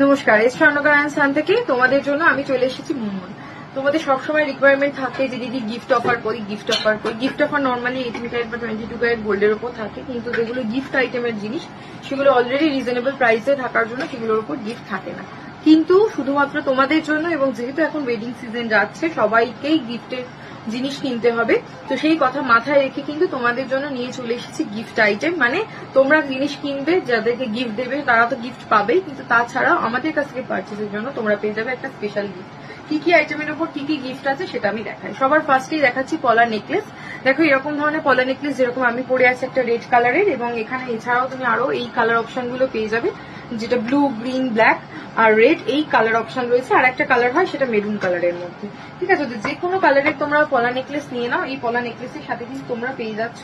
নমস্কার, এস স্বর্ণকার স্থান থেকে তোমাদের জন্য আমি চলে এসেছি মুনমুন। তোমাদের সবসময় রিকোয়ারমেন্ট থাকে যে দিদি গিফট অফার করি। গিফট অফার নর্মালি 18 ক্যারেট বা 22 ক্যারেট গোল্ডের উপর থাকে, কিন্তু যেগুলো গিফট আইটেমের জিনিস সেগুলো অলরেডি রিজনেবল প্রাইসে থাকার জন্য সেগুলোর উপর গিফট থাকে না। কিন্তু শুধুমাত্র তোমাদের জন্য, এবং যেহেতু এখন ওয়েডিং সিজন যাচ্ছে, সবাইকেই গিফটের জিনিস কিনতে হবে, তো সেই কথা মাথায় রেখে কিন্তু তোমাদের জন্য নিয়ে চলে এসেছি গিফট আইটেম। মানে তোমরা জিনিস কিনবে, যাদেরকে গিফট দেবে তারা তো গিফট পাবেই, কিন্তু তাছাড়াও আমাদের কাছ থেকে পার্চেসের জন্য তোমরা পেয়ে যাবে একটা স্পেশাল গিফট। কি কি আইটেমের উপর কি কি গিফট আছে সেটা আমি দেখাই। সবার ফার্স্টেই দেখাচ্ছি পলা নেকলেস। দেখো এরকম ধরনের পলা নেকলেস, যেরকম আমি পরে আছি একটা রেড কালারের, এবং এখানে এছাড়াও তুমি আরো এই কালার অপশন গুলো পেয়ে যাবে, যেটা ব্লু, গ্রিন, ব্ল্যাক আর রেড, এই কালার অপশন রয়েছে। আর একটা কালার হয় সেটা মেরুন কালারের মধ্যে। ঠিক আছে, যে কোনো কালারের তোমরা পলা নেকলেস নিয়ে নাও। এই পলা নেকলেসের সাথে কিন্তু তোমরা পেয়ে যাচ্ছ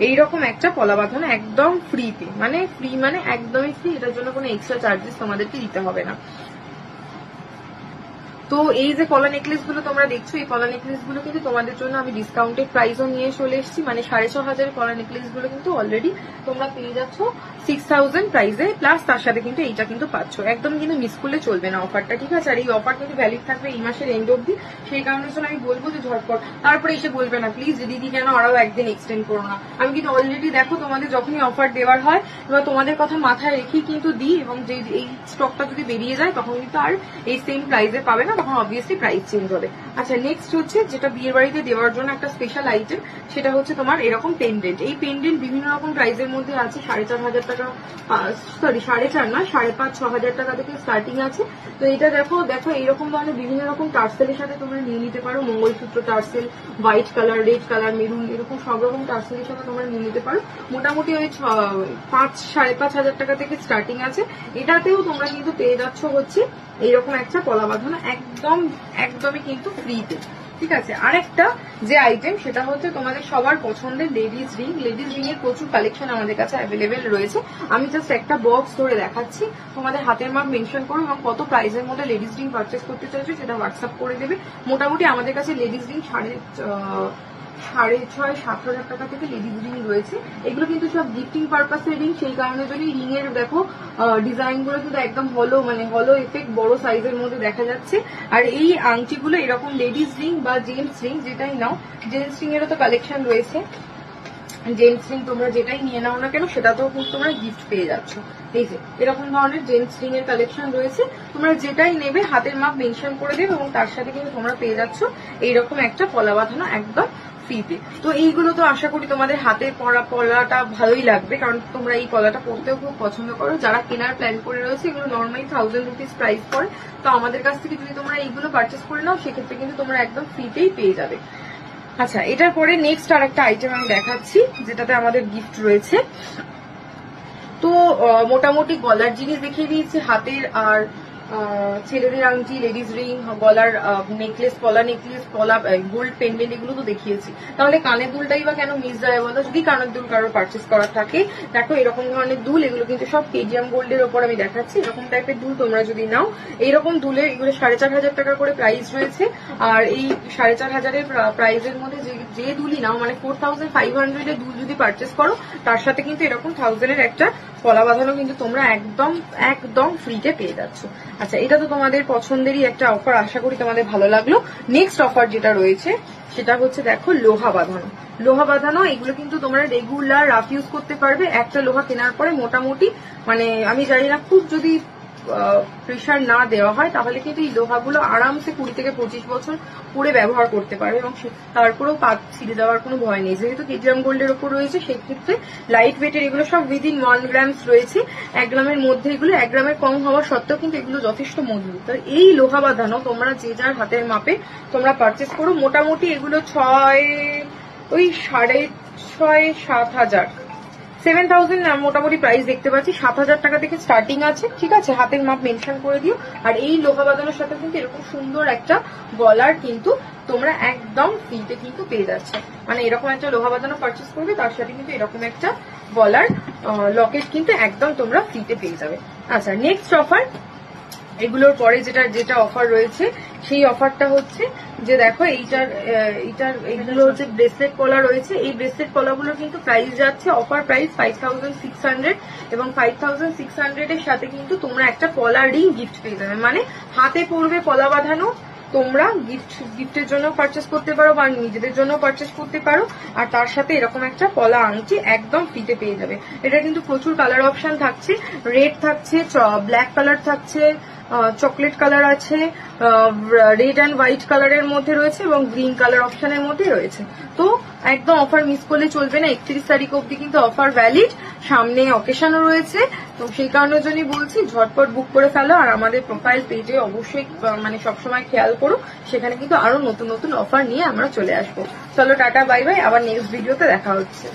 এইরকম একটা পলা বাঁধানো একদম ফ্রিতে, মানে ফ্রি মানে একদমই ফ্রি, এটার জন্য কোনো এক্সট্রা চার্জেস তোমাদেরকে দিতে হবে না। তো এই যে পলা নেকলেস গুলো তোমরা দেখছো, এই পলা নেকলেস গুলো কিন্তু তোমাদের জন্য আমি ডিসকাউন্টেড প্রাইসও নিয়ে চলে এসেছি। মানে 6,500 পলা নেকলেস গুলো কিন্তু অলরেডি তোমরা পেয়ে যাচ্ছ 6,000 প্রাইসে, প্লাস তার সাথে কিন্তু এইটা কিন্তু পাচ্ছ। একদম কিন্তু মিস করলে চলবে না অফারটা, ঠিক আছে? আর এই অফার কিন্তু ভ্যালিড থাকবে এই মাসের এন্ড অব্দি। সেই কারণের জন্য আমি বলবো যে ঝটপট, তারপরে এসে বলবে না প্লিজ দিদি কেন আরো একদিন এক্সটেন্ড করো না। আমি কিন্তু অলরেডি দেখো তোমাদের যখনই অফার দেওয়ার হয় এবার তোমাদের কথা মাথায় রেখেই কিন্তু দিই, এবং যে এই স্টকটা যদি বেরিয়ে যায় তখন কিন্তু আর এই সেম প্রাইসে পাবে না, তখন অবভিয়াসলি প্রাইস চেঞ্জ হবে। আচ্ছা, নেক্সট হচ্ছে যেটা বিয়ের বাড়িতে দেওয়ার জন্য একটা স্পেশাল আইটেম, সেটা হচ্ছে তোমার এরকম পেন্ডেন্ট। এই পেন্ডেন্ট বিভিন্ন রকম প্রাইসের মধ্যে আছে। 4,500 টাকা, সরি 4.5 না, 5,500-6,000 টাকা থেকে স্টার্টিং আছে। তো এটা দেখো এইরকম ধরনের বিভিন্ন রকম টার্সেলের সাথে তোমরা নিয়ে নিতে পারো। Mangalsutra tassel, white colour, red colour, maroon, এরকম সব রকম টার্সেলের সাথে তোমরা নিয়ে নিতে পারো। মোটামুটি ওই 5,000-5,500 টাকা থেকে স্টার্টিং আছে। এটাতেও তোমরা কিন্তু পেয়ে যাচ্ছ হচ্ছে এইরকম একটা পলা বাঁধানো একদমই কিন্তু ফ্রিতে। ঠিক আছে, আরেকটা যে আইটেম সেটা হচ্ছে তোমাদের সবার পছন্দের লেডিস রিং। লেডিস রিং এর প্রচুর কালেকশন আমাদের কাছে অ্যাভেলেবেল রয়েছে। আমি জাস্ট একটা বক্স ধরে দেখাচ্ছি, তোমাদের হাতের মাপ মেনশন করো এবং কত প্রাইসের মধ্যে লেডিস রিং পারচেস করতে চাইছো সেটা হোয়াটসঅ্যাপ করে দেবে। মোটামুটি আমাদের কাছে লেডিস রিং 6,500-7,000 টাকা থেকে লেডিস রিং রয়েছে। এগুলো কিন্তু সব গিফটিং পারপাসের রিং, সেই কারণে যদি রিং এর দেখো ডিজাইন গুলো কিন্তু একদম হলো, মানে হলো এফেক্ট বড় সাইজের মধ্যে দেখা যাচ্ছে। আর এই আংটিগুলো এরকম লেডিস রিং বা জেন্টস রিং যেটাই নাও, জেন্টস রিং এরও তো কালেকশন রয়েছে। জেন্টস রিং তোমরা যেটাই নিয়ে নাও না কেন সেটাতেও কিন্তু তোমরা গিফট পেয়ে যাচ্ছ। এই যে এরকম ধরনের জেন্টস রিং এর কালেকশন রয়েছে, তোমরা যেটাই নেবে হাতের মাপ মেনশন করে দেবে, এবং তার সাথে কিন্তু তোমরা পেয়ে যাচ্ছ এইরকম একটা পলা বাঁধানো একদম ফ্রিতে। তো এইগুলো তো আশা করি তোমাদের হাতে পলাটা ভালোই লাগবে, কারণ তোমরা এই পলাটা পরতেও খুব পছন্দ করো। যারা কেনার প্ল্যান করে রয়েছে, এগুলো নর্মালি 1,000 রুপিস প্রাইস পড়ে। তো আমাদের কাছ থেকে যদি তোমরা এইগুলো পারচেস করে নাও সেক্ষেত্রে কিন্তু তোমরা একদম ফ্রিতেই পেয়ে যাবে। আচ্ছা, এটার পরে নেক্সট আর একটা আইটেম আমি দেখাচ্ছি যেটাতে আমাদের গিফট রয়েছে। তো মোটামুটি গলার জিনিস দেখিয়ে দিয়েছি, হাতের আর ছেলেদের আংটি, লেডিস রিং, গলার নেকলেস, পলা নেকলেস, পলা গোল্ড পেন্ডেন্ট, এগুলো তো দেখিয়েছি। তাহলে কানের দুলটাই বা কেন মিস যায় বলো? যদি কানের দুল কারোর পারচেস করার থাকে, দেখো এরকম ধরনের দুল, এগুলো কিন্তু সব কেজিএম গোল্ডের ওপর আমি দেখাচ্ছি। এরকম টাইপের দুল তোমরা যদি নাও, এইরকম দুলের এগুলো 4,500 টাকা করে প্রাইস রয়েছে। আর এই 4,500-এর প্রাইসের মধ্যে যে দুলই নাও, মানে 4,500 এর দুল যদি পারচেস করো, তার সাথে কিন্তু এরকম 1,000-এর একটা পলা বাঁধানো কিন্তু তোমরা একদম ফ্রিতে পেয়ে যাচ্ছ। আচ্ছা, এটা তো তোমাদের পছন্দেরই একটা অফার, আশা করি তোমাদের ভালো লাগলো। নেক্সট অফার যেটা রয়েছে সেটা হচ্ছে দেখো লোহা বাঁধানো। এগুলো কিন্তু তোমরা রেগুলার রাফ ইউজ করতে পারবে। একটা লোহা কেনার পরে মোটামুটি, মানে আমি জানি না, খুব যদি প্রেশার না দেওয়া হয় তাহলে কিন্তু এই লোহাগুলো আরামসে 20 থেকে 25 বছর পুরো ব্যবহার করতে পারবে, এবং তারপরেও পাত ছিঁড়ে যাওয়ার কোনো ভয় নেই। যেহেতু কেজিএম গোল্ডের ওপর রয়েছে, সেক্ষেত্রে লাইট ওয়েটের, এগুলো সব উইদিন 1 গ্রামস রয়েছে। 1 গ্রামের মধ্যে, এগুলো 1 গ্রামের কম হওয়া সত্ত্বেও কিন্তু এগুলো যথেষ্ট মজবুত। আর এই লোহা বাঁধানো তোমরা যে যার হাতের মাপে তোমরা পারচেস করো। মোটামুটি এগুলো 6,500-7,000 7,000 মোটামুটি প্রাইস দেখতে পাচ্ছি। 7,000 টাকা থেকে স্টার্টিং আছে। ঠিক আছে, হাতের মাপ মেনশন করে দিও। আর এই লোহা বাঁধানোর সাথে কিন্তু এরকম সুন্দর একটা গলার কিন্তু তোমরা একদম ফ্রিতে কিন্তু পেয়ে যাচ্ছে। মানে এরকম একটা লোহা বাঁধানো পারচেস করবে, তার সাথে কিন্তু এরকম একটা গলার লকেট কিন্তু একদম তোমরা ফ্রিতে পেয়ে যাবে। আচ্ছা, নেক্সট অফার, এগুলোর পরে যেটা অফার রয়েছে সেই অফারটা হচ্ছে যে দেখো এইগুলো হচ্ছে ব্রেসলেট পলা রয়েছে। এই ব্রেসলেট পলাগুলোর কিন্তু প্রাইস যাচ্ছে অফার প্রাইস 5600 এবং 5600 এর সাথে কিন্তু তোমরা একটা পলা রিং গিফট পেয়ে যাবে, মানে হাতে পড়বে পলা বাঁধানো। তোমরা গিফটের জন্য পারচেস করতে পারো বা নিজেদের জন্য পারচেস করতে পারো, আর তার সাথে এরকম একটা পলা আংটি একদম ফ্রিতে পেয়ে যাবে। এটা কিন্তু প্রচুর কালার অপশন থাকছে, রেড থাকছে, ব্ল্যাক কালার থাকছে, চকলেট কালার আছে, রেড অ্যান্ড হোয়াইট কালারের মধ্যে রয়েছে এবং গ্রিন কালার অপশনের মধ্যে রয়েছে। তো একদম অফার মিস করলে চলবে না, 31 তারিখ অব্দি কিন্তু অফার ভ্যালিড, সামনে অকেশনও রয়েছে। তো সেই কারণের জন্যই বলছি ঝটপট বুক করে ফেলো, আর আমাদের প্রোফাইল পেজে অবশ্যই মানে সবসময় খেয়াল করো, সেখানে কিন্তু আরো নতুন নতুন অফার নিয়ে আমরা চলে আসবো। চলো টাটা বাই বাই, আবার নেক্সট ভিডিওতে দেখা হচ্ছে।